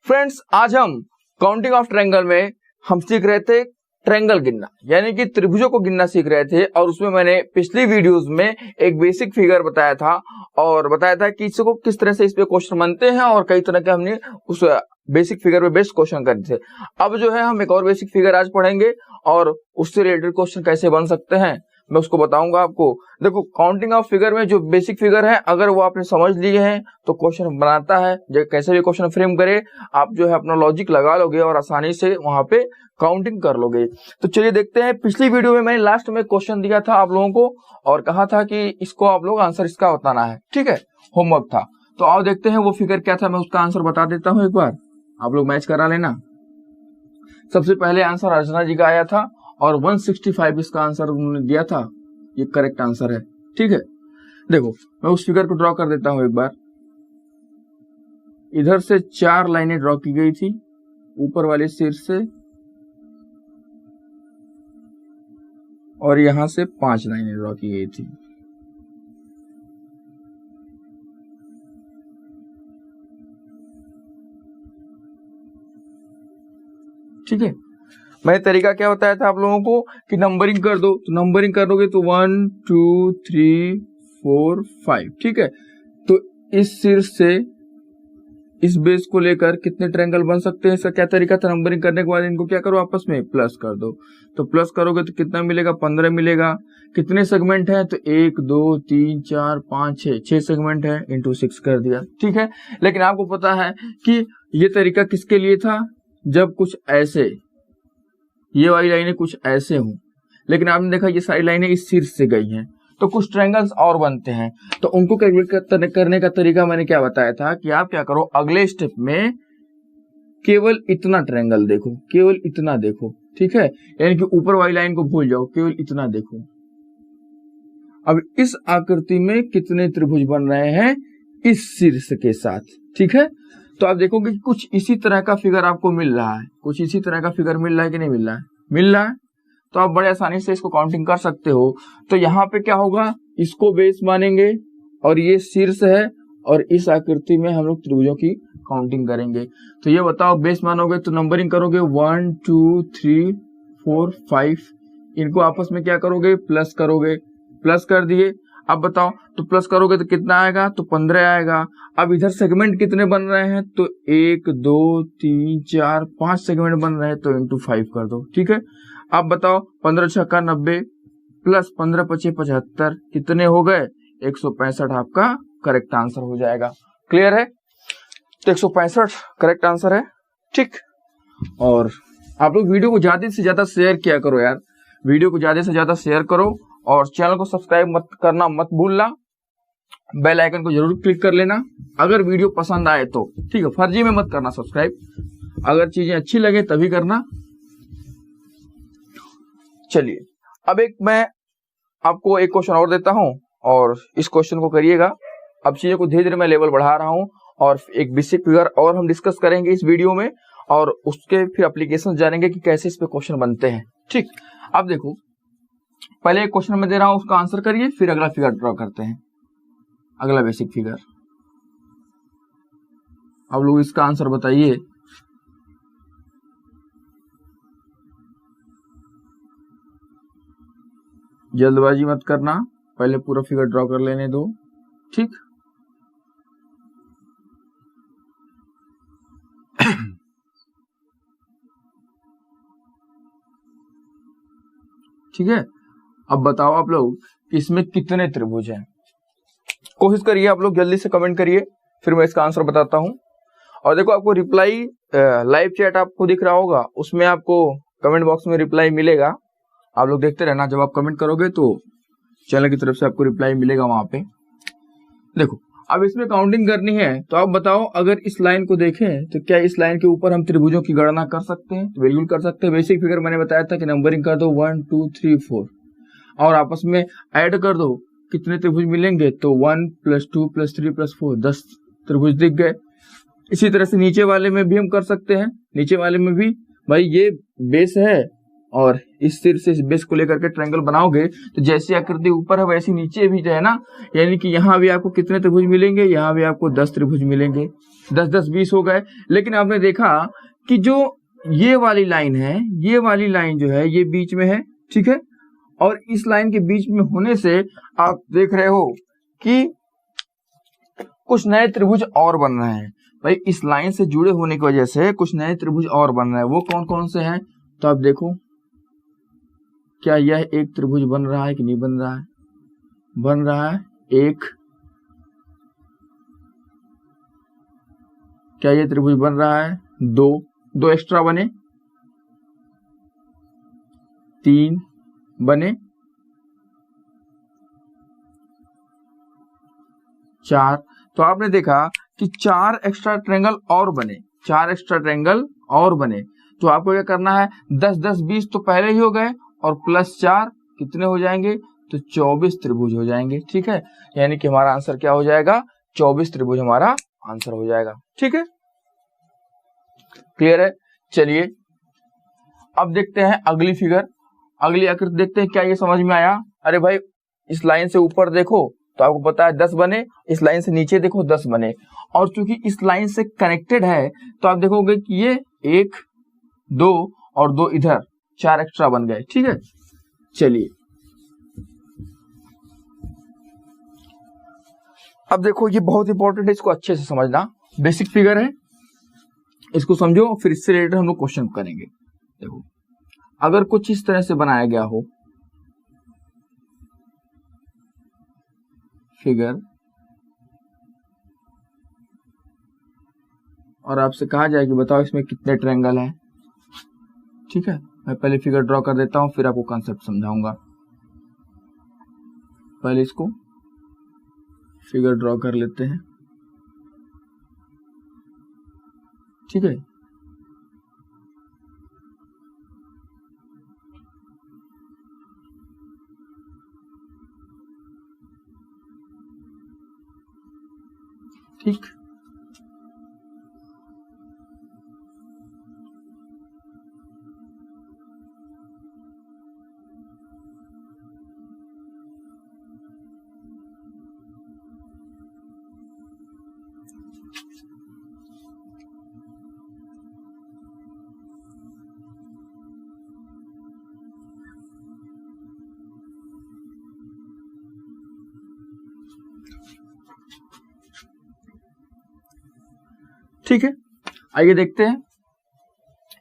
Friends, आज हम counting of triangle में हम सीख रहे थे ट्रायंगल गिनना, यानी कि त्रिभुजों को गिनना सीख रहे थे। और उसमें मैंने पिछली वीडियोस में एक बेसिक फिगर बताया था और बताया था कि इसको किस तरह से इस पे क्वेश्चन बनते हैं और कई तरह के हमने उस बेसिक फिगर पे बेस्ट क्वेश्चन करे थे। अब जो है हम एक और बेसिक फिगर आज पढ़ेंगे और उससे रिलेटेड क्वेश्चन कैसे बन सकते हैं मैं उसको बताऊंगा आपको। देखो, काउंटिंग ऑफ फिगर में जो बेसिक फिगर है अगर वो आपने समझ लिए हैं तो क्वेश्चन बनाता है, जो कैसे भी क्वेश्चन फ्रेम करे आप जो है अपना लॉजिक लगा लोगे और आसानी से वहां पे काउंटिंग कर लोगे। तो चलिए देखते हैं। पिछली वीडियो में मैंने लास्ट में क्वेश्चन दिया था आप लोगों को और कहा था कि इसको आप लोग आंसर इसका बताना है, ठीक है, होमवर्क था। तो आओ देखते हैं वो फिगर क्या था, मैं उसका आंसर बता देता हूं, एक बार आप लोग मैच करा लेना। सबसे पहले आंसर अर्चना जी का आया था और 165 इसका आंसर उन्होंने दिया था, ये करेक्ट आंसर है, ठीक है। देखो मैं उस फिगर को ड्रॉ कर देता हूं एक बार। इधर से 4 लाइनें ड्रॉ की गई थी ऊपर वाले सिर से और यहां से 5 लाइनें ड्रॉ की गई थी। ठीक है, मैंने तरीका क्या बताया था आप लोगों को कि नंबरिंग कर दो, तो नंबरिंग करोगे तो 1 2 3 4 5, ठीक है। तो इस सिर से इस बेस को लेकर कितने ट्रायंगल बन सकते हैं, इसका क्या तरीका था। नंबरिंग करने के बाद इनको क्या करो, आपस में प्लस कर दो। तो प्लस करोगे तो कितना मिलेगा, 15 मिलेगा। कितने सेगमेंट है, तो 1 2 3 4 5 6 सेगमेंट है, इंटू 6 कर दिया, ठीक है। लेकिन आपको पता है कि ये तरीका किसके लिए था, जब कुछ ऐसे ये वाली लाइनें कुछ ऐसे हों, लेकिन आपने देखा ये सारी लाइनें इस सिर से गई हैं तो कुछ ट्रायंगल्स और बनते हैं। तो उनको कैलकुलेट करने का तरीका मैंने क्या बताया था कि आप क्या करो, अगले स्टेप में केवल इतना ट्रायंगल देखो, केवल इतना देखो, ठीक है। यानी कि ऊपर वाली लाइन को भूल जाओ, केवल इतना देखो। अब इस आकृति में कितने त्रिभुज बन रहे हैं इस शीर्ष के साथ, ठीक है। तो आप देखोगे कि कुछ इसी तरह का फिगर आपको मिल रहा है, कुछ इसी तरह का फिगर मिल रहा है कि नहीं मिल रहा है, मिल रहा है। तो आप बड़े आसानी से इसको काउंटिंग कर सकते हो। तो यहाँ पे क्या होगा, इसको बेस मानेंगे और ये शीर्ष है और इस आकृति में हम लोग त्रिभुजों की काउंटिंग करेंगे। तो ये बताओ, बेस मानोगे तो नंबरिंग करोगे 1 2 3 4 5, इनको आपस में क्या करोगे, प्लस करोगे। प्लस कर दिए, अब बताओ तो प्लस करोगे तो कितना आएगा, तो 15 आएगा। अब इधर सेगमेंट कितने बन रहे हैं, तो 1 2 3 4 5 सेगमेंट बन रहे हैं, तो इंटू 5 कर दो, ठीक है। अब बताओ 15 छक्का 90 प्लस 15 पचे 75, कितने हो गए, 165 आपका करेक्ट आंसर हो जाएगा। क्लियर है, तो 165 करेक्ट आंसर है, ठीक। और आप लोग वीडियो को ज्यादा से ज्यादा शेयर किया करो यार, वीडियो को ज्यादा से ज्यादा शेयर करो और चैनल को सब्सक्राइब मत करना मत भूलना, बेल आइकन को जरूर क्लिक कर लेना अगर वीडियो पसंद आए तो, ठीक है। फर्जी में मत करना सब्सक्राइब, अगर चीजें अच्छी लगे तभी करना। चलिए अब एक मैं आपको एक क्वेश्चन और देता हूं और इस क्वेश्चन को करिएगा। अब चीजों को धीरे धीरे मैं लेवल बढ़ा रहा हूं और एक बेसिक फिगर और हम डिस्कस करेंगे इस वीडियो में और उसके फिर एप्लीकेशन जानेंगे कि कैसे इस पे क्वेश्चन बनते हैं, ठीक। अब देखो, पहले एक क्वेश्चन में दे रहा हूं, उसका आंसर करिए, फिर अगला फिगर ड्रॉ करते हैं, अगला बेसिक फिगर। अब लोग इसका आंसर बताइए। जल्दबाजी मत करना, पहले पूरा फिगर ड्रॉ कर लेने दो, ठीक। ठीक है, अब बताओ आप लोग कि इसमें कितने त्रिभुज हैं। कोशिश करिए आप लोग, जल्दी से कमेंट करिए, फिर मैं इसका आंसर बताता हूं। और देखो आपको रिप्लाई लाइव चैट आपको दिख रहा होगा, उसमें आपको कमेंट बॉक्स में रिप्लाई मिलेगा, आप लोग देखते रहना। जब आप कमेंट करोगे तो चैनल की तरफ से आपको रिप्लाई मिलेगा वहां पे। देखो अब इसमें काउंटिंग करनी है, तो आप बताओ अगर इस लाइन को देखें तो क्या इस लाइन के ऊपर हम त्रिभुजों की गणना कर सकते हैं, तो बिल्कुल कर सकते हैं। बेसिक फिगर मैंने बताया था कि नंबरिंग कर दो 1 2 3 4 और आपस में ऐड कर दो, कितने त्रिभुज मिलेंगे, तो 1 + 2 + 3 + 4 10 त्रिभुज दिख गए। इसी तरह से नीचे वाले में भी हम कर सकते हैं, नीचे वाले में भी भाई ये बेस है और इस सिर से इस बेस को लेकर के ट्रायंगल बनाओगे तो जैसी आकृति ऊपर है वैसी नीचे भी जो है ना, यानी कि यहाँ भी आपको कितने त्रिभुज मिलेंगे, यहाँ भी आपको 10 त्रिभुज मिलेंगे। 10 10 20 हो गए। लेकिन आपने देखा कि जो ये वाली लाइन है, ये वाली लाइन जो है ये बीच में है, ठीक है, और इस लाइन के बीच में होने से आप देख रहे हो कि कुछ नए त्रिभुज और बन रहे हैं। भाई इस लाइन से जुड़े होने की वजह से कुछ नए त्रिभुज और बन रहे हैं। वो कौन कौन से हैं? तो आप देखो, क्या यह एक त्रिभुज बन रहा है कि नहीं बन रहा है? बन रहा है एक। क्या यह त्रिभुज बन रहा है? दो, दो एक्स्ट्रा बने, तीन बने, चार। तो आपने देखा कि चार एक्स्ट्रा ट्रायंगल और बने, चार एक्स्ट्रा ट्रायंगल और बने। तो आपको क्या करना है? 10 10 20 तो पहले ही हो गए और प्लस 4 कितने हो जाएंगे? तो 24 त्रिभुज हो जाएंगे, ठीक है। यानी कि हमारा आंसर क्या हो जाएगा? 24 त्रिभुज हमारा आंसर हो जाएगा, ठीक है। क्लियर है? चलिए अब देखते हैं अगली फिगर, अगली आकृति देखते हैं। क्या ये समझ में आया? अरे भाई इस लाइन से ऊपर देखो तो आपको पता है 10 बने, इस लाइन से नीचे देखो 10 बने, और चूंकि इस लाइन से कनेक्टेड है तो आप देखोगे कि ये 1 2 और 2 इधर, 4 एक्स्ट्रा बन गए, ठीक है। चलिए अब देखो, ये बहुत इंपॉर्टेंट है, इसको अच्छे से समझना। बेसिक फिगर है, इसको समझो, फिर इससे रिलेटेड हम लोग क्वेश्चन करेंगे। देखो अगर कुछ इस तरह से बनाया गया हो फिगर, और आपसे कहा जाए कि बताओ इसमें कितने ट्रायंगल हैं, ठीक है। मैं पहले फिगर ड्रॉ कर देता हूं, फिर आपको कॉन्सेप्ट समझाऊंगा। पहले इसको फिगर ड्रॉ कर लेते हैं, ठीक है। ठीक, ठीक है। आइए देखते हैं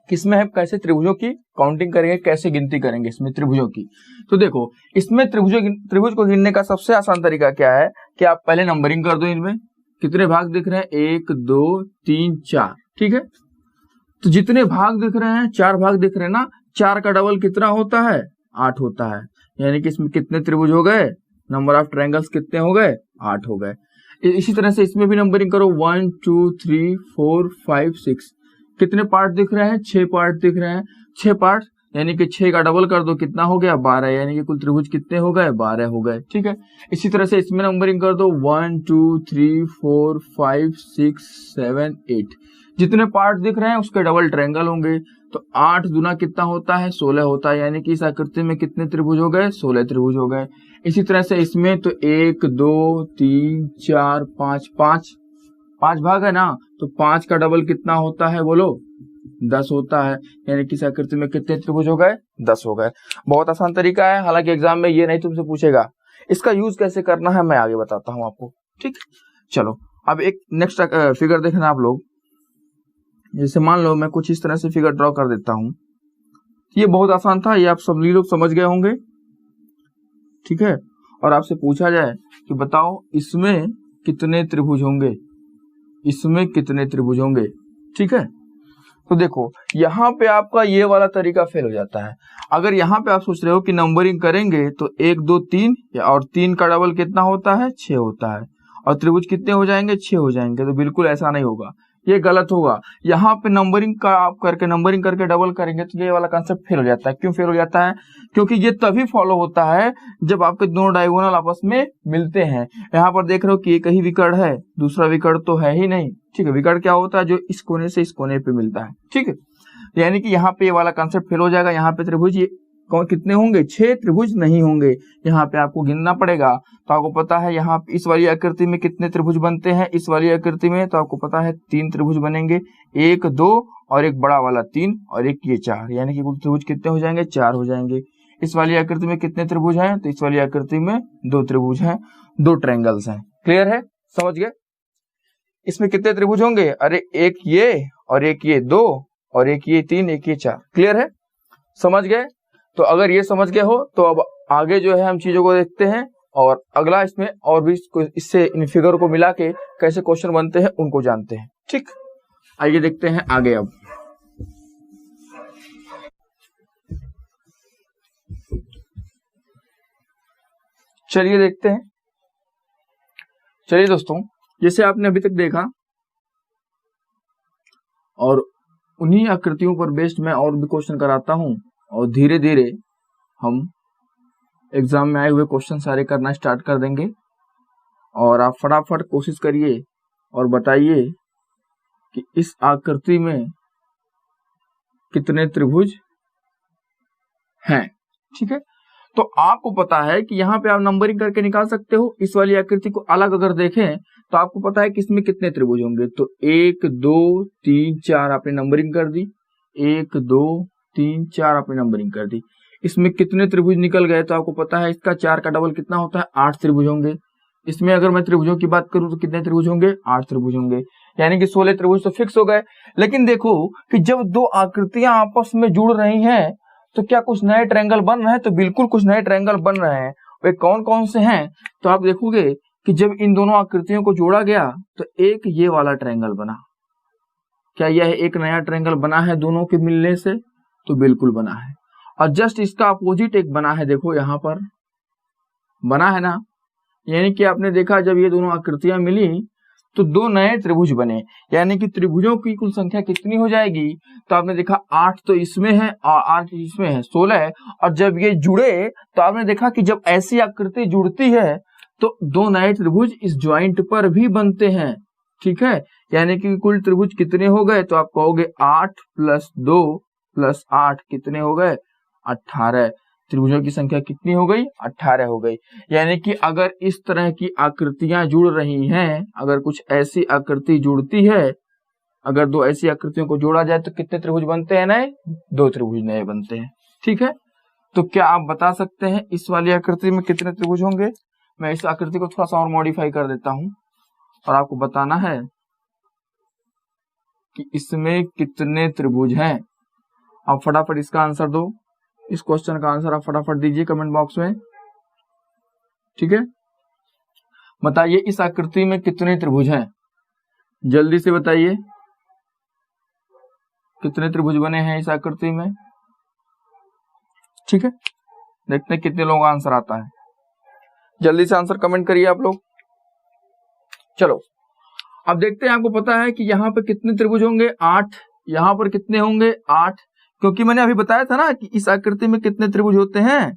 किसमें है, कैसे त्रिभुजों की काउंटिंग करेंगे, कैसे गिनती करेंगे इसमें त्रिभुजों की। तो देखो इसमें त्रिभुज को गिनने का सबसे आसान तरीका क्या है कि आप पहले नंबरिंग कर दो। इनमें कितने भाग दिख रहे हैं? 1 2 3 4, ठीक है। तो जितने भाग दिख रहे हैं, 4 भाग दिख रहे हैं ना, 4 का डबल कितना होता है? 8 होता है। यानी कि इसमें कितने त्रिभुज हो गए? नंबर ऑफ ट्रायंगल्स कितने हो गए? 8 हो गए। इसी तरह से इसमें भी नंबरिंग करो, 1 2 3 4 5 6। कितने पार्ट दिख रहे हैं? 6 पार्ट दिख रहे हैं। 6 पार्ट यानी कि 6 का डबल कर दो, कितना हो गया? 12। यानी कि कुल त्रिभुज कितने हो गए? 12 हो गए, ठीक है। इसी तरह से इसमें नंबरिंग कर दो, 1 2 3 4 5 6 7 8। जितने पार्ट दिख रहे हैं उसके डबल ट्रायंगल होंगे। तो 8 दूना कितना होता है? 16 होता है। यानी कि इस आकृति में कितने त्रिभुज हो गए? 16 त्रिभुज हो गए। इसी तरह से इसमें तो 1 2 3 4 5, 5 भाग है ना, तो 5 का डबल कितना होता है? बोलो, 10 होता है। यानी कि इस आकृति में कितने त्रिभुज हो गए? 10 हो गए। बहुत आसान तरीका है, हालांकि एग्जाम में ये नहीं तुमसे पूछेगा। इसका यूज कैसे करना है मैं आगे बताता हूं आपको, ठीक। चलो अब एक नेक्स्ट फिगर देखना आप लोग। जैसे मान लो मैं कुछ इस तरह से फिगर ड्रॉ कर देता हूं। ये बहुत आसान था, ये आप सभी लोग समझ गए होंगे, ठीक है। और आपसे पूछा जाए कि बताओ इसमें कितने त्रिभुज होंगे, इसमें कितने त्रिभुज होंगे, ठीक है। तो देखो यहाँ पे आपका ये वाला तरीका फेल हो जाता है। अगर यहाँ पे आप सोच रहे हो कि नंबरिंग करेंगे तो 1 2 3, और 3 का डबल कितना होता है? 6 होता है, और त्रिभुज कितने हो जाएंगे? 6 हो जाएंगे। तो बिल्कुल ऐसा नहीं होगा, ये गलत होगा। यहाँ पे नंबरिंग का आप नंबरिंग करके डबल करेंगे तो ये वाला कंसेप्ट फेल हो जाता है। क्यों फेल हो जाता है? क्योंकि ये तभी फॉलो होता है जब आपके दोनों डायगोनल आपस में मिलते हैं। यहाँ पर देख रहे हो कि एक ही विकर्ण है, दूसरा विकर्ण तो है ही नहीं, ठीक है। विकर्ण क्या होता है? जो इस कोने से इस कोने पे मिलता है, ठीक है। यानी कि यहाँ पे ये वाला कंसेप्ट फेल हो जाएगा। यहाँ पे त्रिभुज ये कौन कितने होंगे? 6 त्रिभुज नहीं होंगे। यहाँ पे आपको गिनना पड़ेगा। तो आपको पता है यहाँ इस वाली आकृति में कितने त्रिभुज बनते हैं? इस वाली आकृति में तो आपको पता है 3 त्रिभुज बनेंगे, 1 2 और एक बड़ा वाला 3 और एक ये 4, यानी कि कुल त्रिभुज कितने हो जाएंगे? 4 हो जाएंगे। इस वाली आकृति में कितने त्रिभुज हैं? तो इस वाली आकृति में 2 त्रिभुज हैं, 2 ट्रायंगल्स हैं। क्लियर है? समझ गए? इसमें कितने त्रिभुज होंगे? अरे एक ये और एक ये 2 और एक ये 3, एक ये 4। क्लियर है? समझ गए? तो अगर ये समझ गए हो तो अब आगे जो है हम चीजों को देखते हैं और अगला इसमें और भी इससे इन फिगर को मिला के कैसे क्वेश्चन बनते हैं उनको जानते हैं। ठीक, आइए देखते हैं आगे। अब चलिए देखते हैं। चलिए दोस्तों, जैसे आपने अभी तक देखा और उन्हीं आकृतियों पर बेस्ड मैं और भी क्वेश्चन कराता हूं और धीरे धीरे हम एग्जाम में आए हुए क्वेश्चन सारे करना स्टार्ट कर देंगे। और आप फटाफट कोशिश करिए और बताइए कि इस आकृति में कितने त्रिभुज हैं। ठीक है, तो आपको पता है कि यहाँ पे आप नंबरिंग करके निकाल सकते हो। इस वाली आकृति को अलग अगर देखें तो आपको पता है कि इसमें कितने त्रिभुज होंगे। तो 1 2 3 4 आपने नंबरिंग कर दी, 1 2 3 4 आपने नंबरिंग कर दी। इसमें कितने त्रिभुज निकल गए? तो आपको पता है इसका 4 का डबल कितना होता है? 8 त्रिभुज होंगे। इसमें अगर मैं त्रिभुजों की बात करूं तो कितने त्रिभुज होंगे? 8 त्रिभुज होंगे, यानी कि 16 त्रिभुज तो फिक्स हो गए। लेकिन देखो कि जब दो आकृतियां आपस में जुड़ रही हैं तो क्या कुछ नए ट्रायंगल बन रहे हैं? तो बिल्कुल कुछ नए ट्रायंगल बन रहे हैं। वे कौन कौन से हैं? तो आप देखोगे कि जब इन दोनों आकृतियों को जोड़ा गया तो एक ये वाला ट्रायंगल बना। क्या यह एक नया ट्रायंगल बना है दोनों के मिलने से? तो बिल्कुल बना है। और जस्ट इसका अपोजिट एक बना है, देखो यहां पर बना है ना। यानी कि आपने देखा जब ये दोनों आकृतियां मिली तो 2 नए त्रिभुज बने, यानी कि त्रिभुजों की कुल संख्या कितनी हो जाएगी? तो आपने देखा 8 तो इसमें है और 8 इसमें है, 16। और जब ये जुड़े तो आपने देखा कि जब ऐसी आकृति जुड़ती है तो 2 नए त्रिभुज इस ज्वाइंट पर भी बनते हैं। ठीक है, यानी कि कुल त्रिभुज कितने हो गए? तो आप कहोगे 8 + 2 + 8 कितने हो गए? 18। त्रिभुजों की संख्या कितनी हो गई? 18 हो गई। यानी कि अगर इस तरह की आकृतियां जुड़ रही हैं, अगर कुछ ऐसी आकृति जुड़ती है, अगर 2 ऐसी आकृतियों को जोड़ा जाए तो कितने त्रिभुज बनते हैं? नए 2 त्रिभुज नए बनते हैं। ठीक है, तो क्या आप बता सकते हैं इस वाली आकृति में कितने त्रिभुज होंगे? मैं इस आकृति को थोड़ा सा और मॉडिफाई कर देता हूं और आपको बताना है कि इसमें कितने त्रिभुज हैं। आप फटाफट इसका आंसर दो। इस क्वेश्चन का आंसर आप फटाफट दीजिए कमेंट बॉक्स में। ठीक है, बताइए इस आकृति में कितने त्रिभुज हैं? जल्दी से बताइए कितने त्रिभुज बने हैं इस आकृति में। ठीक है, देखते हैं कितने लोगों का आंसर आता है। जल्दी से आंसर कमेंट करिए आप लोग। चलो अब देखते हैं, आपको पता है कि यहाँ पे कितने त्रिभुज होंगे? 8। यहाँ पर कितने होंगे? 8, क्योंकि मैंने अभी बताया था ना कि इस आकृति में कितने त्रिभुज होते हैं?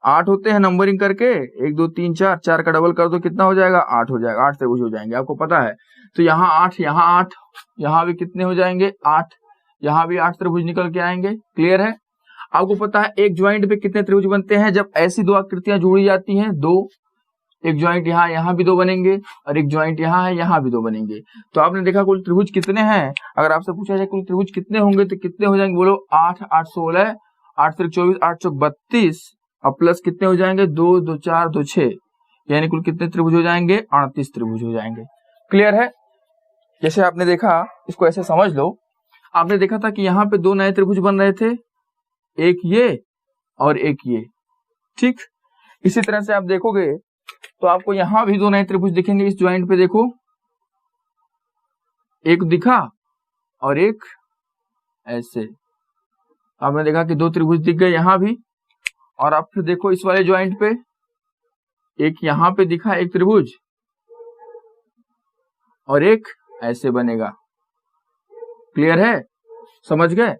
8 होते हैं नंबरिंग करके, 1 2 3 4, 4 का डबल कर दो कितना हो जाएगा? 8 हो जाएगा। 8 त्रिभुज हो जाएंगे, आपको पता है। तो यहाँ 8, यहाँ 8, यहाँ भी कितने हो जाएंगे? 8, यहाँ भी 8 त्रिभुज निकल के आएंगे। क्लियर है? आपको पता है एक ज्वाइंट पे कितने त्रिभुज बनते हैं जब ऐसी 2 आकृतियां जुड़ी जाती हैं? 2। एक ज्वाइंट यहाँ भी 2 बनेंगे और एक ज्वाइंट यहाँ है, यहाँ भी 2 बनेंगे। तो आपने देखा कुल त्रिभुज कितने हैं? अगर आपसे पूछा जाए कुल त्रिभुज कितने होंगे तो कितने हो जाएंगे? बोलो 8 8 16, 8 3 24, 8 चौक 32 और प्लस कितने हो जाएंगे? 2 2 4 2 6, यानी कुल कितने त्रिभुज हो जाएंगे? 38 त्रिभुज हो जाएंगे। क्लियर है? जैसे आपने देखा, इसको ऐसे समझ लो, आपने देखा था कि यहाँ पे 2 नए त्रिभुज बन रहे थे, एक ये और एक ये। ठीक, इसी तरह से आप देखोगे तो आपको यहां भी 2 नए त्रिभुज दिखेंगे। इस ज्वाइंट पे देखो, एक दिखा और एक ऐसे। आपने देखा कि 2 त्रिभुज दिख गए यहां भी। और आप फिर देखो इस वाले ज्वाइंट पे, एक यहां पे दिखा एक त्रिभुज और एक ऐसे बनेगा। क्लियर है? समझ गए?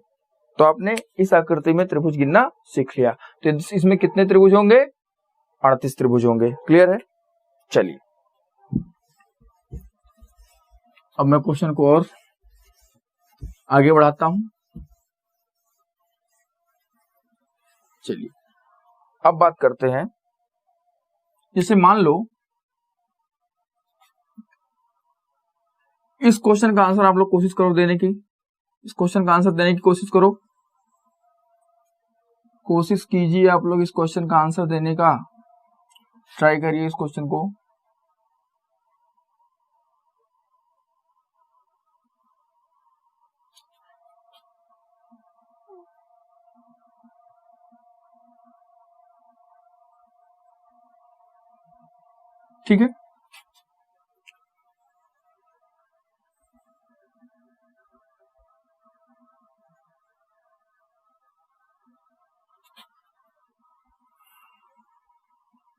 तो आपने इस आकृति में त्रिभुज गिनना सीख लिया। तो इसमें कितने त्रिभुज होंगे? 38 त्रिभुज होंगे। क्लियर है? चलिए अब मैं क्वेश्चन को और आगे बढ़ाता हूं। चलिए अब बात करते हैं, जैसे मान लो इस क्वेश्चन का आंसर आप लोग कोशिश करो देने की, इस क्वेश्चन का आंसर देने की कोशिश करो, कोशिश कीजिए आप लोग इस क्वेश्चन का आंसर देने का, ट्राई करिए इस क्वेश्चन को। ठीक है,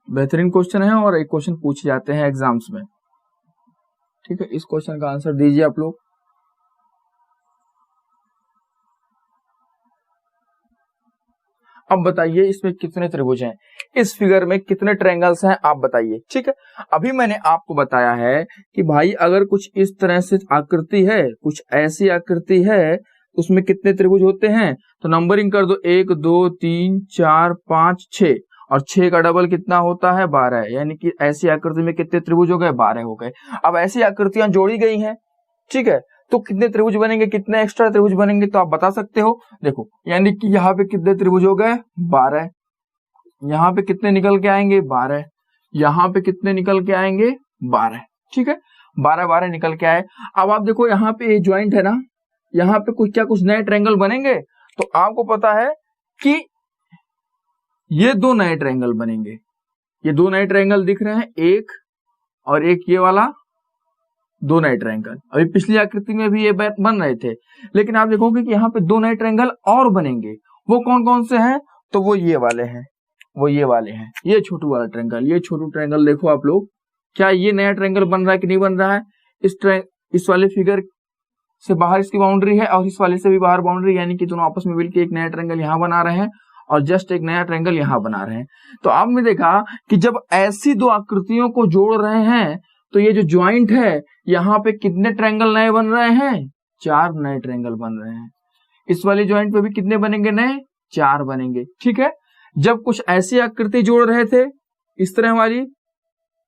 बेहतरीन क्वेश्चन है और एक क्वेश्चन पूछे जाते हैं एग्जाम्स में। ठीक है, इस क्वेश्चन का आंसर दीजिए आप लोग। अब बताइए इसमें कितने त्रिभुज हैं, इस फिगर में कितने ट्रायंगल्स हैं आप बताइए। ठीक है, अभी मैंने आपको बताया है कि भाई अगर कुछ इस तरह से आकृति है, कुछ ऐसी आकृति है, उसमें कितने त्रिभुज होते हैं, तो नंबरिंग कर दो 1 2 3 4 5 6 और 6 का डबल कितना होता है 12, यानी कि ऐसी आकृति में कितने त्रिभुज हो गए 12 हो गए। अब ऐसी आकृतियां जोड़ी गई हैं, ठीक है, तो कितने त्रिभुज बनेंगे, कितने एक्स्ट्रा त्रिभुज बनेंगे तो आप बता सकते हो। देखो यानी कि यहाँ पे कितने त्रिभुज हो गए 12, यहाँ पे कितने निकल के आएंगे 12, यहाँ पे कितने निकल के आएंगे 12। ठीक है, 12 निकल के आए। अब आप देखो यहाँ पे ज्वाइंट है ना, यहाँ पे कुछ नए ट्रायंगल बनेंगे, तो आपको पता है कि ये 2 नए ट्रायंगल बनेंगे, ये 2 नए ट्रायंगल दिख रहे हैं, एक और एक ये वाला, 2 नए ट्रायंगल। अभी पिछली आकृति में भी ये बन रहे थे, लेकिन आप देखोगे कि यहाँ पे 2 नए ट्रायंगल और बनेंगे। वो कौन कौन से हैं, तो वो ये वाले हैं, वो ये वाले हैं, ये छोटू वाला ट्रायंगल, ये छोटू ट्रायंगल देखो आप लोग, क्या ये नया ट्रायंगल बन रहा है कि नहीं बन रहा है। इस वाले फिगर से बाहर इसकी बाउंड्री है और इस वाले से भी बाहर बाउंड्री, यानी कि दोनों आपस में मिलकर एक नया ट्रायंगल यहाँ बना रहे हैं और जस्ट एक नया ट्रायंगल यहाँ बना रहे हैं। तो आपने देखा कि जब ऐसी 2 आकृतियों को जोड़ रहे हैं तो ये जो ज्वाइंट है यहाँ पे कितने ट्रायंगल नए बन रहे हैं, 4 नए ट्रायंगल बन रहे हैं। इस वाले ज्वाइंट पे भी कितने बनेंगे नए, 4 बनेंगे। ठीक है, जब कुछ ऐसी आकृति जोड़ रहे थे इस तरह वाली,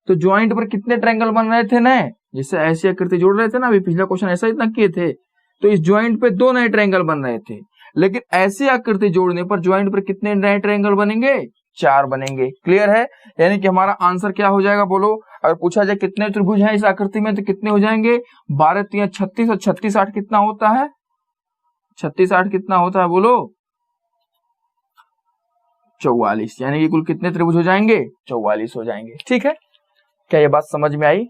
तो ज्वाइंट पर कितने ट्रायंगल बन रहे थे नए, जैसे ऐसी आकृति जोड़ रहे थे ना, अभी पिछला क्वेश्चन ऐसा इतना किए थे, तो इस ज्वाइंट पे 2 नए ट्रायंगल बन रहे थे, लेकिन ऐसी आकृति जोड़ने पर ज्वाइंट पर कितने नए ट्रायंगल बनेंगे, 4 बनेंगे। क्लियर है, यानी कि हमारा आंसर क्या हो जाएगा बोलो, अगर पूछा जाए कितने त्रिभुज हैं इस आकृति में तो कितने हो जाएंगे, 12 3 36 और 36 8 कितना होता है, 36 8 कितना होता है बोलो, 44, यानी कि कुल कितने त्रिभुज हो जाएंगे, 44 हो जाएंगे। ठीक है, क्या ये बात समझ में आई,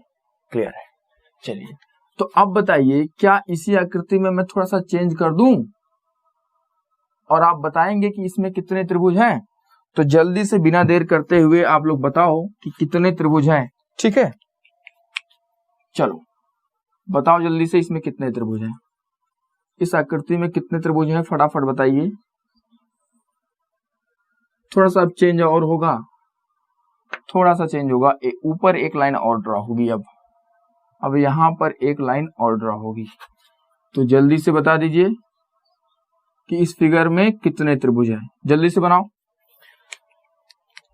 क्लियर है। चलिए तो अब बताइए क्या इसी आकृति में मैं थोड़ा सा चेंज कर दूं और आप बताएंगे कि इसमें कितने त्रिभुज हैं, तो जल्दी से बिना देर करते हुए आप लोग बताओ कि कितने त्रिभुज हैं। ठीक है, चलो बताओ जल्दी से इसमें कितने त्रिभुज हैं, इस आकृति में कितने त्रिभुज हैं, फटाफट बताइए। थोड़ा सा अब चेंज और होगा, थोड़ा सा चेंज होगा, ऊपर एक लाइन और ड्रॉ होगी, अब यहां पर एक लाइन और ड्रॉ होगी, तो जल्दी से बता दीजिए कि इस फिगर में कितने त्रिभुज हैं, जल्दी से बनाओ।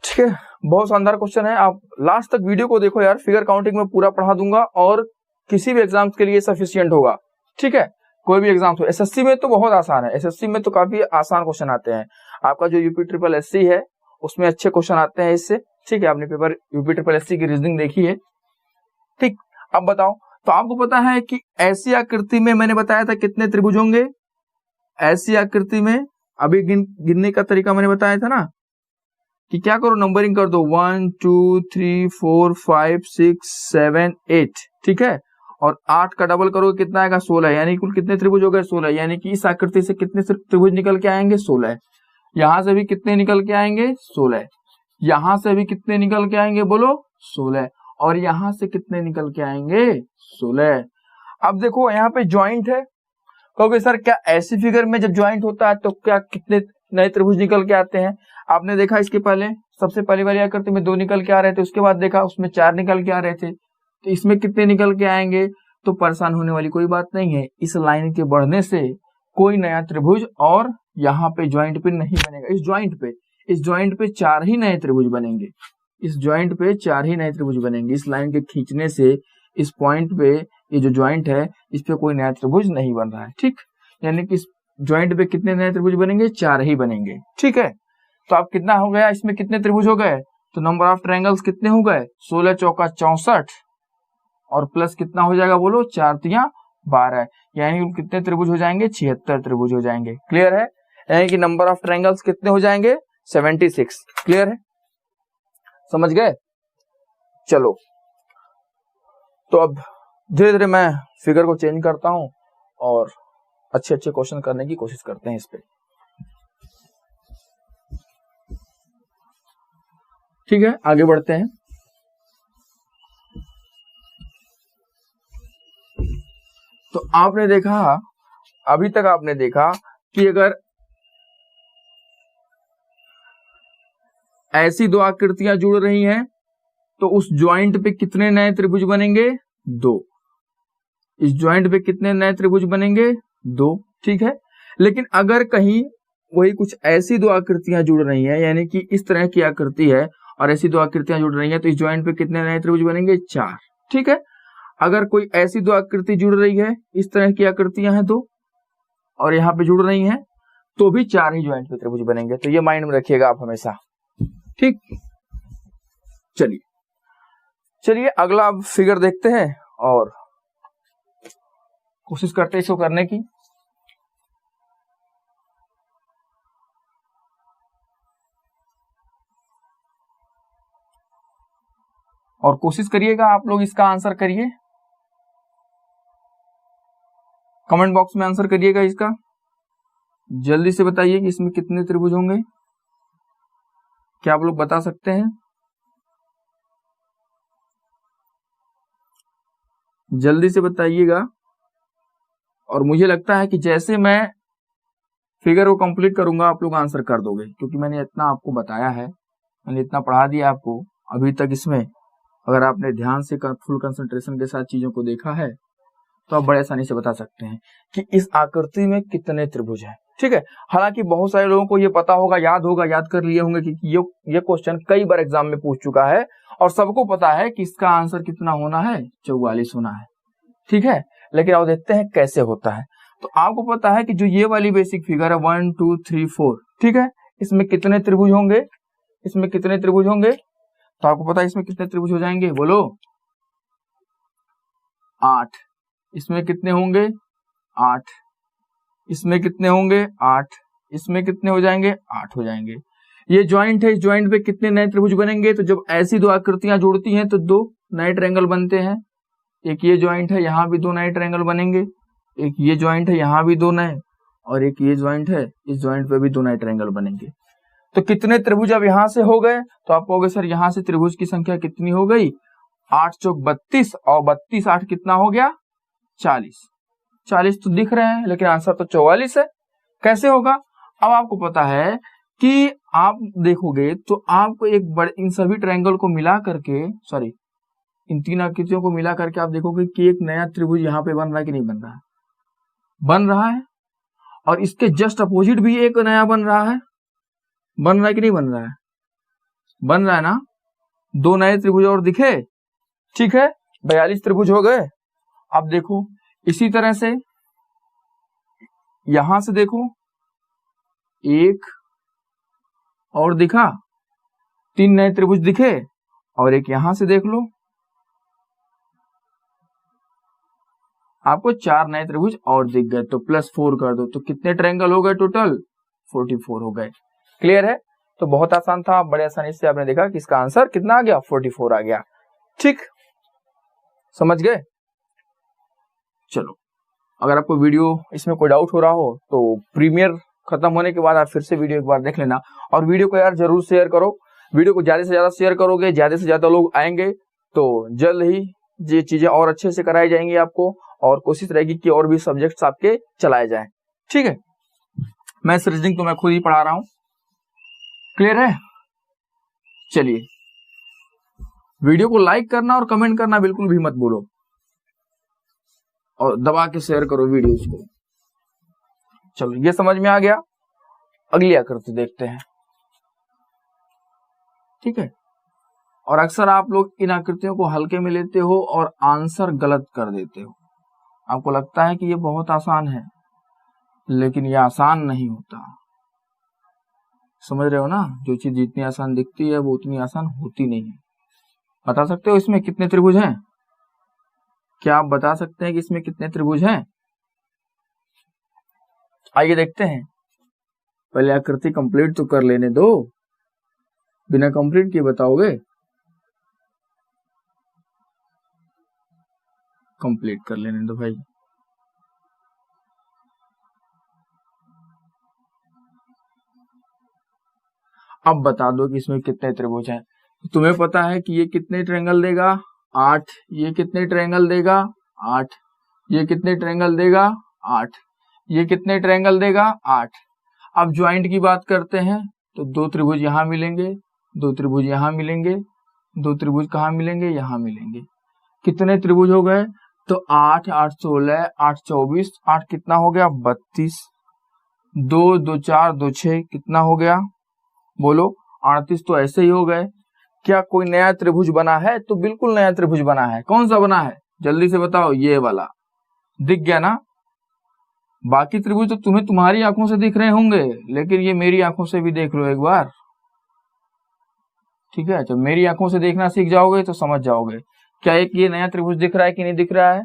ठीक है, बहुत शानदार क्वेश्चन है, आप लास्ट तक वीडियो को देखो यार, फिगर काउंटिंग में पूरा पढ़ा दूंगा और किसी भी एग्जाम के लिए सफिशिएंट होगा। ठीक है, कोई भी एग्जाम हो, एसएससी में तो बहुत आसान है, एसएससी में तो काफी आसान क्वेश्चन आते हैं, आपका जो यूपी ट्रिपल एससी है उसमें अच्छे क्वेश्चन आते हैं इससे। ठीक है, आपने पेपर यूपी ट्रिपल एससी की रीजनिंग देखी है। ठीक, अब बताओ, तो आपको पता है कि ऐसी आकृति में मैंने बताया था कितने त्रिभुज होंगे, ऐसी आकृति में अभी गिनने का तरीका मैंने बताया था ना, कि क्या करो नंबरिंग कर दो 1 2 3 4 5 6 7 8। ठीक है, और 8 का डबल करोगे कितना आएगा 16, यानी कुल कितने त्रिभुज हो गए 16, यानी कि इस आकृति से कितने त्रिभुज निकल के आएंगे 16, यहां से भी कितने निकल के आएंगे 16, यहां से भी कितने निकल के आएंगे बोलो 16, और यहां से कितने निकल के आएंगे 16। अब देखो यहाँ पे ज्वाइंट है, कहोगे सर क्या ऐसी फिगर में जब ज्वाइंट होता है तो क्या कितने नए त्रिभुज निकल के आते हैं। आपने देखा इसके पहले सबसे पहली वाली आकृति में 2 निकल के आ रहे थे, उसके बाद देखा उसमें 4 निकल के आ रहे थे, तो इसमें कितने निकल के आएंगे, तो परेशान होने वाली कोई बात नहीं है, इस लाइन के बढ़ने से कोई नया त्रिभुज और यहाँ पे ज्वाइंट पे नहीं बनेगा, इस ज्वाइंट पे इस ज्वाइंट पे 4 ही नए त्रिभुज बनेंगे, इस ज्वाइंट पे 4 ही नए त्रिभुज बनेंगे। इस लाइन के खींचने से इस पॉइंट पे ये जो ज्वाइंट है इस पे कोई नया त्रिभुज नहीं बन रहा है, ठीक। यानी कि इस ज्वाइंट पे कितने नए त्रिभुज बनेंगे, 4 ही बनेंगे, ठीक है। तो अब कितना हो गया, इसमें कितने त्रिभुज हो गए, तो नंबर ऑफ ट्रायंगल्स कितने हो गए, 16 चौका 64 और प्लस कितना हो जाएगा बोलो, 4 तिया 12, यानी कितने त्रिभुज हो जाएंगे, 76 त्रिभुज हो जाएंगे। क्लियर है, यानी कि नंबर ऑफ ट्रायंगल्स कितने हो जाएंगे, 76। क्लियर है, समझ गए। चलो तो अब धीरे धीरे मैं फिगर को चेंज करता हूं और अच्छे अच्छे क्वेश्चन करने की कोशिश करते हैं इस पे। ठीक है, आगे बढ़ते हैं। तो आपने देखा, अभी तक आपने देखा कि अगर ऐसी दो आकृतियां जुड़ रही हैं तो उस ज्वाइंट पे कितने नए त्रिभुज बनेंगे, 2। इस ज्वाइंट पे कितने नए त्रिभुज बनेंगे, 2, ठीक है। लेकिन अगर कहीं वही कुछ ऐसी दो आकृतियां जुड़ रही हैं, यानी कि इस तरह की आकृति है और ऐसी दो आकृतियां जुड़ रही हैं, तो इस ज्वाइंट पे कितने नए त्रिभुज बनेंगे, 4, ठीक है। अगर कोई ऐसी दो आकृति जुड़ रही है, इस तरह की आकृतियां हैं दो और यहाँ पे जुड़ रही हैं, तो भी 4 ही ज्वाइंट पे त्रिभुज बनेंगे। तो ये माइंड में रखिएगा आप हमेशा, ठीक। चलिए अगला अब फिगर देखते हैं और कोशिश करते हैं इसको करने की। और कोशिश करिएगा आप लोग इसका आंसर करिए, कमेंट बॉक्स में आंसर करिएगा इसका। जल्दी से बताइए कि इसमें कितने त्रिभुज होंगे, क्या आप लोग बता सकते हैं, जल्दी से बताइएगा। और मुझे लगता है कि जैसे मैं फिगर को कंप्लीट करूंगा आप लोग आंसर कर दोगे, क्योंकि मैंने इतना आपको बताया है, मैंने इतना पढ़ा दिया आपको अभी तक। इसमें अगर आपने ध्यान से फुल कंसंट्रेशन के साथ चीजों को देखा है तो आप बड़े आसानी से बता सकते हैं कि इस आकृति में कितने त्रिभुज हैं, ठीक है। हालांकि बहुत सारे लोगों को ये पता होगा, याद कर लिए होंगे कि ये क्वेश्चन कई बार एग्जाम में पूछ चुका है और सबको पता है कि इसका आंसर कितना होना है, 44 होना है, ठीक है। लेकिन अब देखते हैं कैसे होता है। तो आपको पता है कि जो ये वाली बेसिक फिगर है 1 2 3 4, ठीक है, इसमें कितने त्रिभुज होंगे, इसमें कितने त्रिभुज होंगे, तो आपको पता है इसमें कितने त्रिभुज हो जाएंगे, बोलो 8। इसमें कितने होंगे, 8। इसमें कितने होंगे, 8। इसमें कितने हो जाएंगे, 8 हो जाएंगे। ये ज्वाइंट है, इस ज्वाइंट पे कितने नए त्रिभुज बनेंगे, तो जब ऐसी दो आकृतियां जुड़ती हैं तो 2 नए ट्रायंगल बनते हैं। एक ये ज्वाइंट है, यहाँ भी 2 नए ट्रायंगल बनेंगे। एक ये ज्वाइंट है, यहाँ भी 2 नए, और एक ये ज्वाइंट है, इस ज्वाइंट पे भी 2 नए ट्रायंगल बनेंगे। तो कितने त्रिभुज अब यहां से हो गए, तो आप कहोगे सर यहां से त्रिभुज की संख्या कितनी हो गई, 8 चौक 32 और 32 8 कितना हो गया, 40। 40 तो दिख रहे हैं, लेकिन आंसर तो 44 है। कैसे होगा, अब आपको पता है कि आप देखोगे तो आपको एक बड़े इन सभी ट्रायंगल को मिला करके, सॉरी इन 3 आकृतियों को मिला करके आप देखोगे कि एक नया त्रिभुज यहाँ पे बन रहा है कि नहीं बन रहा है, बन रहा है। और इसके जस्ट अपोजिट भी एक नया बन रहा है कि नहीं बन रहा है, बन रहा है ना। 2 नए त्रिभुज और दिखे, ठीक है, 42 त्रिभुज हो गए। अब देखो इसी तरह से यहां से देखो, एक और दिखा, 3 नए त्रिभुज दिखे, और एक यहां से देख लो, आपको 4 नए त्रिभुज और दिख गए। तो +4 कर दो, तो कितने ट्रायंगल हो गए टोटल, 44 हो गए। क्लियर है, तो बहुत आसान था, बड़े आसानी से आपने देखा कि इसका आंसर कितना आ गया, 44 आ गया, ठीक, समझ गए। चलो अगर आपको वीडियो इसमें कोई डाउट हो रहा हो तो प्रीमियर खत्म होने के बाद आप फिर से वीडियो एक बार देख लेना। और वीडियो को यार जरूर शेयर करो, वीडियो को ज्यादा से ज्यादा शेयर करोगे, ज्यादा से ज्यादा लोग आएंगे तो जल्द ही ये चीजें और अच्छे से कराई जाएंगी आपको, और कोशिश रहेगी कि और भी सब्जेक्ट्स आपके चलाए जाएं, ठीक है। मैं रीजनिंग तो मैं खुद ही पढ़ा रहा हूं, क्लियर है। चलिए वीडियो को लाइक करना और कमेंट करना बिल्कुल भी मत भूलो, और दबा के शेयर करो वीडियोस को। चलो ये समझ में आ गया, अगली आकृति देखते हैं। ठीक है। और अक्सर आप लोग इन आकृतियों को हल्के में लेते हो और आंसर गलत कर देते हो। आपको लगता है कि ये बहुत आसान है, लेकिन ये आसान नहीं होता। समझ रहे हो ना? जो चीज जितनी आसान दिखती है वो उतनी आसान होती नहीं है। बता सकते हो इसमें कितने त्रिभुज हैं? क्या आप बता सकते हैं कि इसमें कितने त्रिभुज हैं? आइए देखते हैं। पहले आकृति कंप्लीट तो कर लेने दो, बिना कंप्लीट किए बताओगे? कंप्लीट कर लेने दो भाई। अब बता दो कि इसमें कितने त्रिभुज हैं। तुम्हें पता है कि ये कितने ट्रायंगल देगा? 8। ये कितने ट्रायंगल देगा? 8। ये कितने ट्रायंगल देगा? 8। ये कितने ट्रायंगल देगा? 8। अब ज्वाइंट की बात करते हैं तो 2 त्रिभुज यहां मिलेंगे, 2 त्रिभुज यहां मिलेंगे, 2 त्रिभुज कहां मिलेंगे? यहां मिलेंगे। कितने त्रिभुज हो गए? तो 8, 8 16, 8 24, 8 कितना हो गया? 32। 2 2 4 2 6 कितना हो गया? बोलो। 38 तो ऐसे ही हो गए। क्या कोई नया त्रिभुज बना है? तो बिल्कुल नया त्रिभुज बना है। कौन सा बना है? जल्दी से बताओ। ये वाला दिख गया ना? बाकी त्रिभुज तो तुम्हें तुम्हारी आंखों से दिख रहे होंगे, लेकिन ये मेरी आंखों से भी देख लो एक बार। ठीक है, जब मेरी आंखों से देखना सीख जाओगे तो समझ जाओगे। क्या एक ये नया त्रिभुज दिख रहा है कि नहीं दिख रहा है?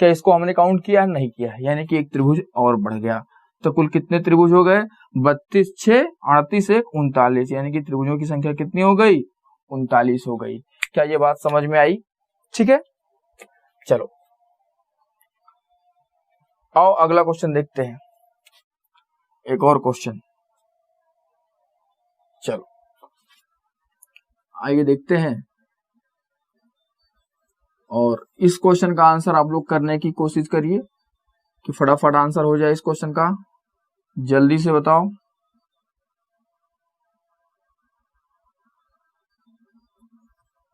क्या इसको हमने काउंट किया? नहीं किया, यानी कि एक त्रिभुज और बढ़ गया। तो कुल कितने त्रिभुज हो गए? 32 6 38 1 39, यानी कि त्रिभुजों की संख्या कितनी हो गई? 39 हो गई। क्या ये बात समझ में आई? ठीक है, चलो आओ अगला क्वेश्चन देखते हैं। एक और क्वेश्चन, चलो आइए देखते हैं। और इस क्वेश्चन का आंसर आप लोग करने की कोशिश करिए कि फटाफट आंसर हो जाए इस क्वेश्चन का। जल्दी से बताओ।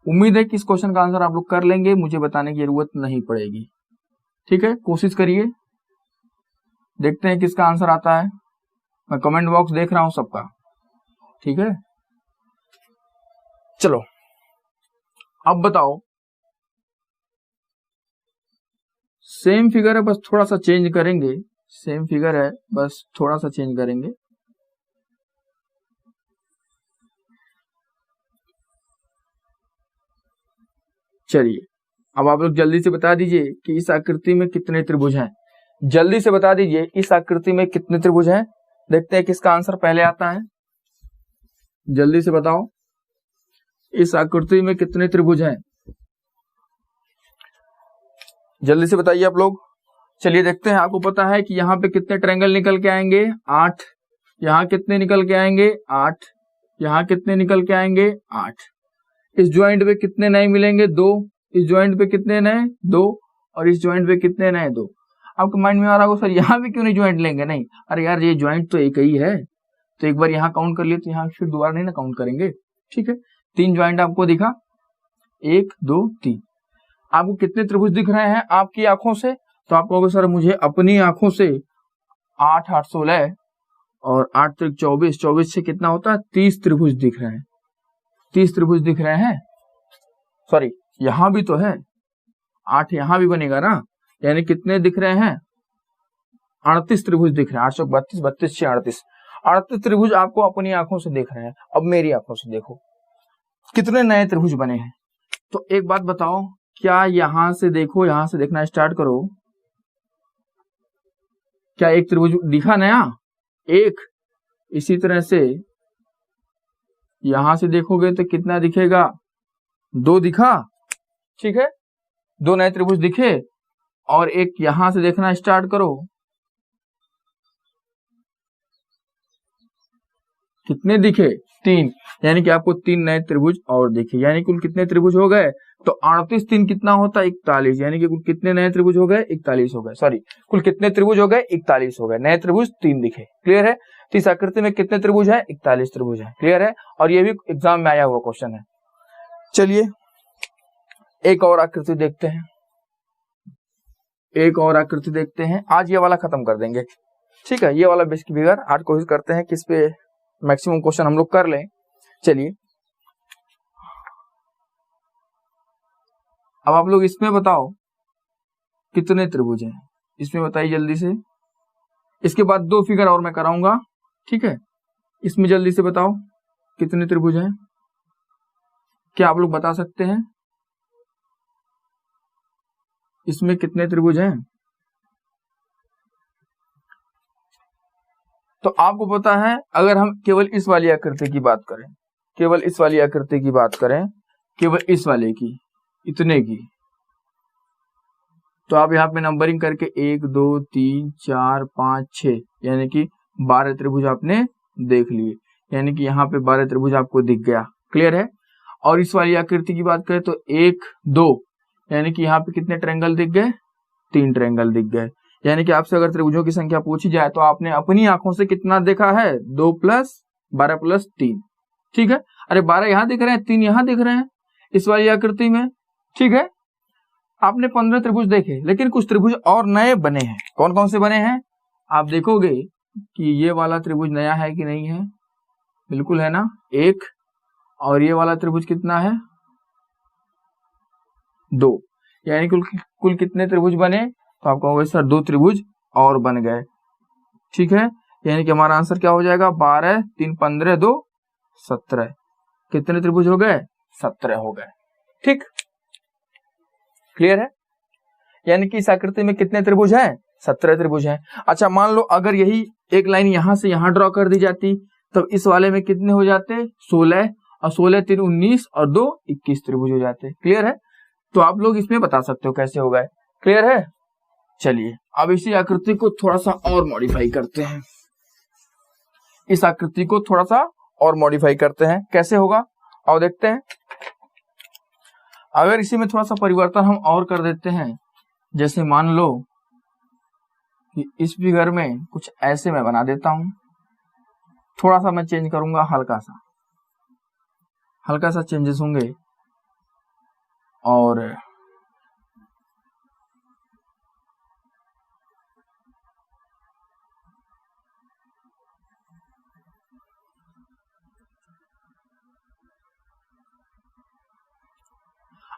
उम्मीद है कि इस क्वेश्चन का आंसर आप लोग कर लेंगे, मुझे बताने की जरूरत नहीं पड़ेगी। ठीक है, कोशिश करिए। देखते हैं किसका आंसर आता है। मैं कमेंट बॉक्स देख रहा हूं सबका। ठीक है, चलो अब बताओ। सेम फिगर है, बस थोड़ा सा चेंज करेंगे। सेम फिगर है, बस थोड़ा सा चेंज करेंगे। चलिए अब आप लोग जल्दी से बता दीजिए कि इस आकृति में कितने त्रिभुज हैं। जल्दी से बता दीजिए इस आकृति में कितने त्रिभुज हैं। देखते हैं किसका आंसर पहले आता है। जल्दी से बताओ, इस आकृति में कितने त्रिभुज हैं? जल्दी से बताइए आप लोग। चलिए देखते हैं। आपको पता है कि यहाँ पे कितने ट्रायंगल निकल के आएंगे? 8। यहाँ कितने निकल के आएंगे? 8। यहाँ कितने निकल के आएंगे? 8। इस ज्वाइंट पे कितने नए मिलेंगे? 2। इस ज्वाइंट पे कितने नए? 2। और इस ज्वाइंट पे कितने नए? 2। आपके माइंड में आ रहा होगा सर यहाँ पे क्यों नहीं ज्वाइंट लेंगे? नहीं, अरे यार ये ज्वाइंट तो एक ही है, तो एक बार यहाँ काउंट कर लिए तो यहाँ फिर दोबारा नहीं ना काउंट करेंगे। ठीक है, 3 ज्वाइंट आपको दिखा, 1 2 3। आपको कितने त्रिभुज दिख रहे हैं आपकी आंखों से? तो आप कहोगे सर मुझे अपनी आंखों से 8 8 16 और 8 3 24, 24 से कितना होता है? 30 त्रिभुज दिख रहे हैं। 30 त्रिभुज दिख रहे हैं। सॉरी, यहां भी तो है, 8 यहां भी बनेगा ना, यानी कितने दिख रहे हैं? 38 त्रिभुज दिख रहे हैं। 832 32 6 38, 38 त्रिभुज आपको अपनी आंखों से देख रहे हैं। अब मेरी आंखों से देखो कितने नए त्रिभुज बने हैं। तो एक बात बताओ, क्या यहां से देखो, यहां से देखना स्टार्ट करो, क्या एक त्रिभुज दिखा नया? एक। इसी तरह से यहां से देखोगे तो कितना दिखेगा? 2 दिखा। ठीक है, 2 नए त्रिभुज दिखे। और एक यहां से देखना स्टार्ट करो, कितने दिखे? 3, यानी कि आपको 3 नए त्रिभुज और दिखे, यानी कुल कितने त्रिभुज हो गए? तो 38 3 कितना होता है? 41, यानी कि कुल कितने नए त्रिभुज हो गए? 41 हो गए। सॉरी, कुल कितने त्रिभुज हो गए? 41 हो गए। नए त्रिभुज 3 दिखे। क्लियर है? तो इस आकृति में कितने त्रिभुज है? 41 त्रिभुज है। क्लियर है? और ये भी एग्जाम में आया हुआ क्वेश्चन है। चलिए एक और आकृति देखते हैं। एक और आकृति देखते हैं। आज ये वाला खत्म कर देंगे। ठीक है, ये वाला बेसिक फिगर आज कोशिश करते हैं कि इस पे मैक्सिमम क्वेश्चन हम लोग कर लें। चलिए अब आप लोग इसमें बताओ कितने त्रिभुज हैं, इसमें बताइए जल्दी से। इसके बाद 2 फिगर और मैं कराऊंगा, ठीक है। इसमें जल्दी से बताओ कितने त्रिभुज हैं, क्या आप लोग बता सकते हैं इसमें कितने त्रिभुज हैं? तो आपको पता है, अगर हम केवल इस वाली आकृति की बात करें, केवल इस वाली आकृति की बात करें, केवल इस वाले की, इतने की, तो आप यहाँ पे नंबरिंग करके 1 2 3 4 5 6 यानी कि 12 त्रिभुज आपने देख लिए, यानी कि यहाँ पे 12 त्रिभुज आपको दिख गया। क्लियर है? और इस वाली आकृति की बात करें तो 1 2 यानी कि यहाँ पे कितने ट्रायंगल दिख गए? 3 ट्रायंगल दिख गए। यानी कि आपसे अगर त्रिभुजों की संख्या पूछी जाए तो आपने अपनी आंखों से कितना देखा है? 2 + 12 + 3, ठीक है। अरे 12 यहाँ दिख रहे हैं, 3 यहाँ दिख रहे हैं इस वाली आकृति में, ठीक है। आपने 15 त्रिभुज देखे, लेकिन कुछ त्रिभुज और नए बने हैं। कौन कौन से बने हैं? आप देखोगे कि ये वाला त्रिभुज नया है कि नहीं है? बिल्कुल है ना, 1। और ये वाला त्रिभुज कितना है? 2। यानी कुल कितने त्रिभुज बने? तो आप कहोगे सर 2 त्रिभुज और बन गए, ठीक है। यानी कि हमारा आंसर क्या हो जाएगा? 12 3 15 2 17। कितने त्रिभुज हो गए? 17 हो गए, ठीक। क्लियर है? यानी कि इस आकृति में कितने त्रिभुज हैं? 17 त्रिभुज हैं। अच्छा, मान लो अगर यही एक लाइन यहां से यहां ड्रॉ कर दी जाती, तब इस वाले में कितने हो जाते? 16, और 16 3 19 और 2 21 त्रिभुज हो जाते। क्लियर है? तो आप लोग इसमें बता सकते हो कैसे हो गए। क्लियर है? चलिए अब इसी आकृति को थोड़ा सा और मॉडिफाई करते हैं। इस आकृति को थोड़ा सा और मॉडिफाई करते हैं, कैसे होगा और देखते हैं। अगर इसी में थोड़ा सा परिवर्तन हम और कर देते हैं, जैसे मान लो कि इस फिगर में कुछ ऐसे मैं बना देता हूं, थोड़ा सा मैं चेंज करूंगा, हल्का सा चेंजेस होंगे। और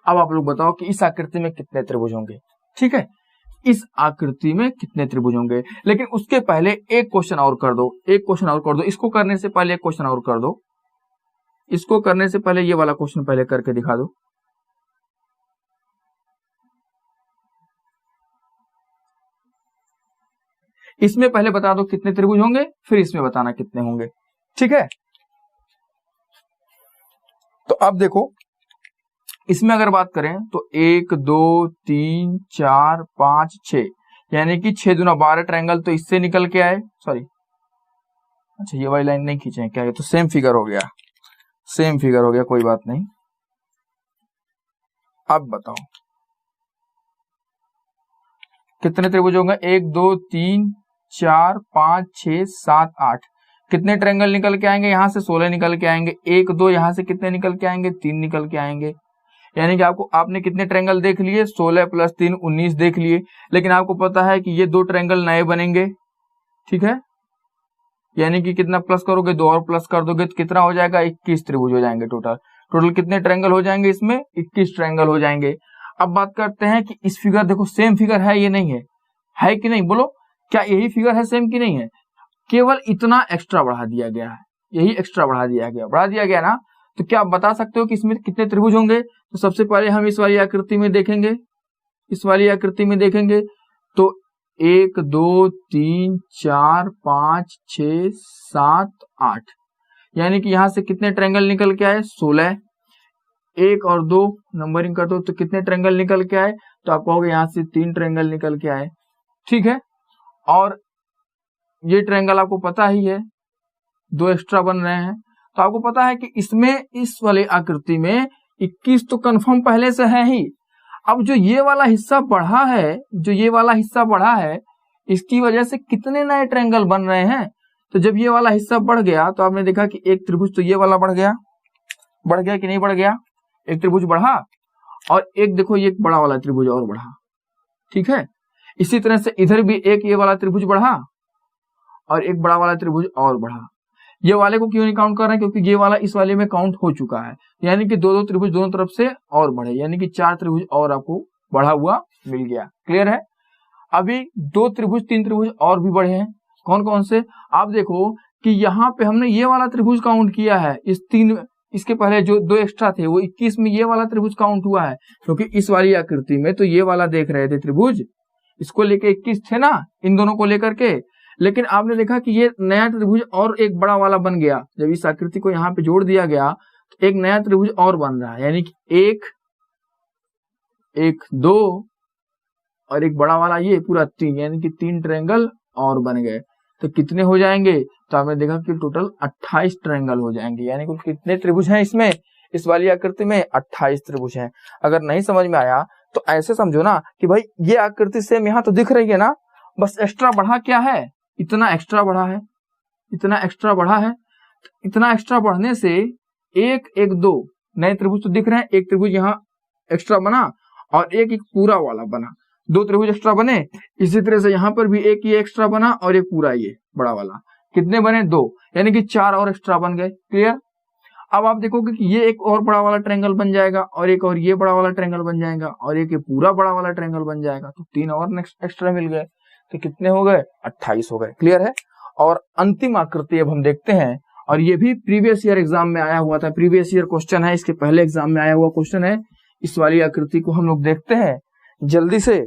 अब आप लोग बताओ कि इस आकृति में कितने त्रिभुज होंगे, ठीक है। इस आकृति में कितने त्रिभुज होंगे, लेकिन उसके पहले एक क्वेश्चन और कर दो, इसको करने से पहले एक क्वेश्चन और कर दो, इसको करने से पहले ये वाला क्वेश्चन पहले करके दिखा दो। इसमें पहले बता दो कितने त्रिभुज होंगे, फिर इसमें बताना कितने होंगे, ठीक है। तो अब देखो, इसमें अगर बात करें तो 1 2 3 4 5 6 यानी कि 6 दूना 12 ट्रायंगल तो इससे निकल के आए। सॉरी, अच्छा ये वाली लाइन नहीं खींचे क्या? ये तो सेम फिगर हो गया, कोई बात नहीं। अब बताओ कितने त्रिभुज होंगे? 1 2 3 4 5 6 7 8। कितने ट्रायंगल निकल के आएंगे? यहाँ से 16 निकल के आएंगे। 1 2 यहाँ से कितने निकल के आएंगे? 3 निकल के आएंगे। यानी कि आपने कितने ट्रायंगल देख लिए? 16 + 3 19 देख लिए। लेकिन आपको पता है कि ये 2 ट्रायंगल नए बनेंगे, ठीक है। यानी कि कितना प्लस करोगे? 2 और प्लस कर दोगे तो कितना हो जाएगा? 21 त्रिभुज हो जाएंगे। टोटल कितने ट्रायंगल हो जाएंगे? इसमें 21 ट्रायंगल हो जाएंगे। अब बात करते हैं कि इस फिगर, देखो सेम फिगर है ये नहीं है, है कि नहीं? बोलो, क्या यही फिगर है सेम की नहीं है? केवल इतना एक्स्ट्रा बढ़ा दिया गया है, यही एक्स्ट्रा बढ़ा दिया गया ना। तो क्या आप बता सकते हो कि इसमें कितने त्रिभुज होंगे? तो सबसे पहले हम इस वाली आकृति में देखेंगे, तो 1 2 3 4 5 6 7 8 यानी कि यहां से कितने ट्रायंगल निकल के आए? 16। 1 और 2 नंबरिंग कर दो तो कितने ट्रायंगल निकल के आए? तो आप कहोगे यहां से 3 ट्रायंगल निकल के आए, ठीक है। और ये ट्रायंगल आपको पता ही है, 2 एक्स्ट्रा बन रहे हैं। तो आपको पता है कि इसमें, इस वाले आकृति में 21 तो कंफर्म पहले से है ही। अब जो ये वाला हिस्सा बढ़ा है, इसकी वजह से कितने नए ट्रायंगल बन रहे हैं? तो जब ये वाला हिस्सा बढ़ गया तो आपने देखा कि एक त्रिभुज तो ये वाला बढ़ गया कि नहीं बढ़ गया? एक त्रिभुज बढ़ा, और एक देखो ये बड़ा वाला त्रिभुज और बढ़ा, ठीक है। इसी तरह से इधर भी एक ये वाला त्रिभुज बढ़ा और एक बड़ा वाला त्रिभुज और बढ़ा। ये वाले को क्यों नहीं काउंट कर रहे हैं, क्योंकि ये वाला इस वाले में काउंट हो चुका है, यानी कि दो दो त्रिभुज दोनों तरफ से और बढ़े, यानी कि 4 त्रिभुज और आपको बढ़ा हुआ मिल गया। क्लियर है। अभी 2 त्रिभुज 3 त्रिभुज और भी बढ़े हैं। कौन कौन से, आप देखो कि यहाँ पे हमने ये वाला त्रिभुज काउंट किया है, इसके पहले जो 2 एक्स्ट्रा थे वो 21 में ये वाला त्रिभुज काउंट हुआ है, क्योंकि इस वाली आकृति में तो ये वाला देख रहे थे त्रिभुज, इसको लेके 21 थे ना, इन दोनों को लेकर के। लेकिन आपने देखा कि ये नया त्रिभुज और एक बड़ा वाला बन गया, जब इस आकृति को यहाँ पे जोड़ दिया गया तो एक नया त्रिभुज और बन रहा है, यानी कि 1 2 और एक बड़ा वाला ये पूरा 3, यानी कि 3 ट्रायंगल और बन गए। तो कितने हो जाएंगे, तो आपने देखा कि टोटल 28 ट्रायंगल हो जाएंगे, यानी कि कितने त्रिभुज हैं इसमें, इस वाली आकृति में 28 त्रिभुज हैं। अगर नहीं समझ में आया तो ऐसे समझो ना कि भाई ये आकृति सेम यहाँ तो दिख रही है ना, बस एक्स्ट्रा बढ़ा क्या है, इतना एक्स्ट्रा बढ़ा है, इतना एक्स्ट्रा बढ़ा है। इतना एक्स्ट्रा बढ़ने से 1 1 2 नए त्रिभुज तो दिख रहे हैं, एक त्रिभुज यहाँ एक्स्ट्रा बना और एक पूरा वाला बना, 2 त्रिभुज एक्स्ट्रा बने। इसी तरह से यहाँ पर भी एक ये एक्स्ट्रा बना और एक पूरा ये बड़ा वाला, कितने बने 2, यानी कि 4 और एक्स्ट्रा बन गए। क्लियर। अब आप देखोगे कि ये एक और बड़ा वाला ट्रायंगल बन जाएगा और एक और ये बड़ा वाला ट्रायंगल बन जाएगा और एक ये पूरा बड़ा वाला ट्रायंगल बन जाएगा, तो 3 और एक्स्ट्रा मिल गए, तो कितने हो गए 28 हो गए। क्लियर है। और अंतिम आकृति अब हम देखते हैं, और ये भी प्रीवियस ईयर एग्जाम में आया हुआ था, प्रीवियस ईयर क्वेश्चन है, इसके पहले एग्जाम में आया हुआ क्वेश्चन है। इस वाली आकृति को हम लोग देखते हैं जल्दी से।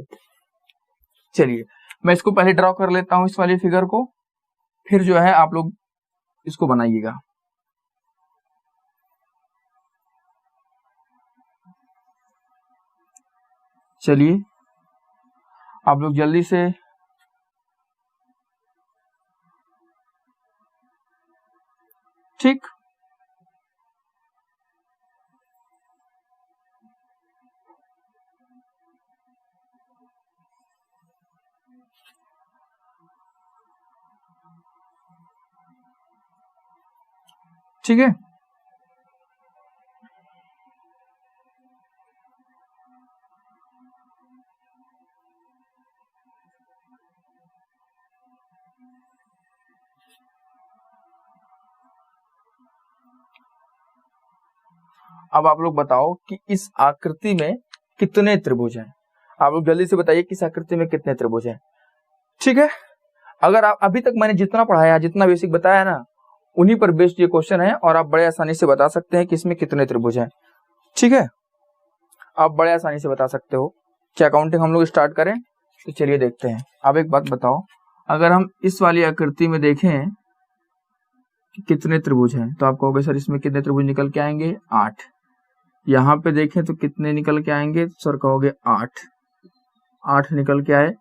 चलिए मैं इसको पहले ड्रॉ कर लेता हूं, इस वाली फिगर को, फिर जो है आप लोग इसको बनाइएगा। चलिए आप लोग जल्दी से ठीक। ठीक है। अब आप लोग बताओ कि इस आकृति में कितने त्रिभुज हैं। आप लोग जल्दी से बताइए कि इस आकृति में कितने त्रिभुज हैं। ठीक है। अगर आप अभी तक मैंने जितना पढ़ाया, जितना बेसिक बताया ना, उन्हीं पर बेस्ड ये क्वेश्चन है और आप बड़े आसानी से बता सकते हैं कि इसमें कितने त्रिभुज हैं। ठीक है, आप बड़े आसानी से बता सकते हो। क्या काउंटिंग हम लोग स्टार्ट करें? तो चलिए देखते हैं। आप एक बात बताओ, अगर हम इस वाली आकृति में देखें कि कितने त्रिभुज हैं, तो आप कहोगे सर इसमें कितने त्रिभुज निकल के आएंगे? 8। यहाँ पे देखें तो कितने निकल के आएंगे? सर कहोगे 8 निकल के आए।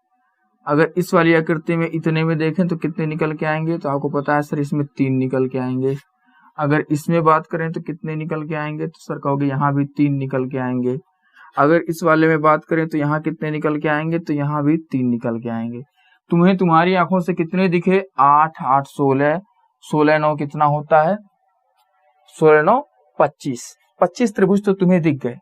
अगर इस वाली आकृति में इतने में देखें तो कितने निकल के आएंगे? तो आपको पता है सर इसमें 3 निकल के आएंगे। अगर इसमें बात करें तो कितने निकल के आएंगे? तो सर कहोगे यहाँ भी 3 निकल के आएंगे। अगर इस वाले में बात करें तो यहाँ कितने निकल के आएंगे? तो यहाँ भी 3 निकल के आएंगे। तुम्हें तुम्हारी आंखों से कितने दिखे? 8 8 16, 16 9 कितना होता है? 16 9 25। 25 त्रिभुज तो तुम्हें दिख गए।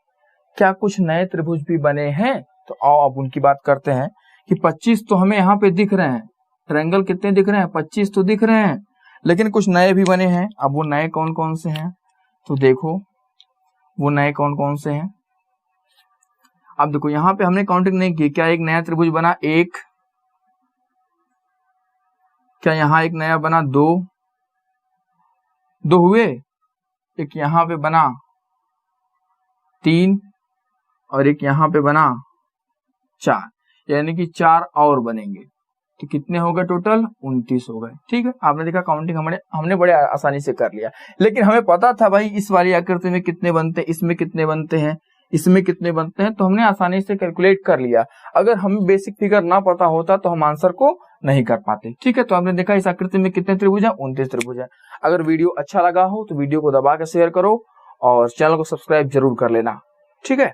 क्या कुछ नए त्रिभुज भी बने हैं? तो आओ अब उनकी बात करते हैं कि 25 तो हमें यहाँ पे दिख रहे हैं। ट्रायंगल कितने दिख रहे हैं? 25 तो दिख रहे हैं, लेकिन कुछ नए भी बने हैं। अब वो नए कौन कौन से हैं? तो देखो वो नए कौन कौन से हैं। अब देखो यहाँ पे हमने काउंटिंग नहीं की। क्या एक नया त्रिभुज बना? 1। क्या यहाँ एक नया बना? 2 हुए। एक यहाँ पे बना 3 और एक यहाँ पे बना 4, यानी कि 4 और बनेंगे। तो कितने हो गए टोटल? 29 हो गए। ठीक है, आपने देखा काउंटिंग हमने बड़े आसानी से कर लिया। लेकिन हमें पता था भाई इस वाली आकृति में कितने बनते हैं, इसमें कितने बनते हैं, इसमें कितने बनते हैं, तो हमने आसानी से कैलकुलेट कर लिया। अगर हमें बेसिक फिगर ना पता होता तो हम आंसर को नहीं कर पाते। ठीक है, तो आपने देखा इस आकृति में कितने त्रिभुज हैं? 29 त्रिभुज है। अगर वीडियो अच्छा लगा हो तो वीडियो को दबा के शेयर करो और चैनल को सब्सक्राइब जरूर कर लेना। ठीक है।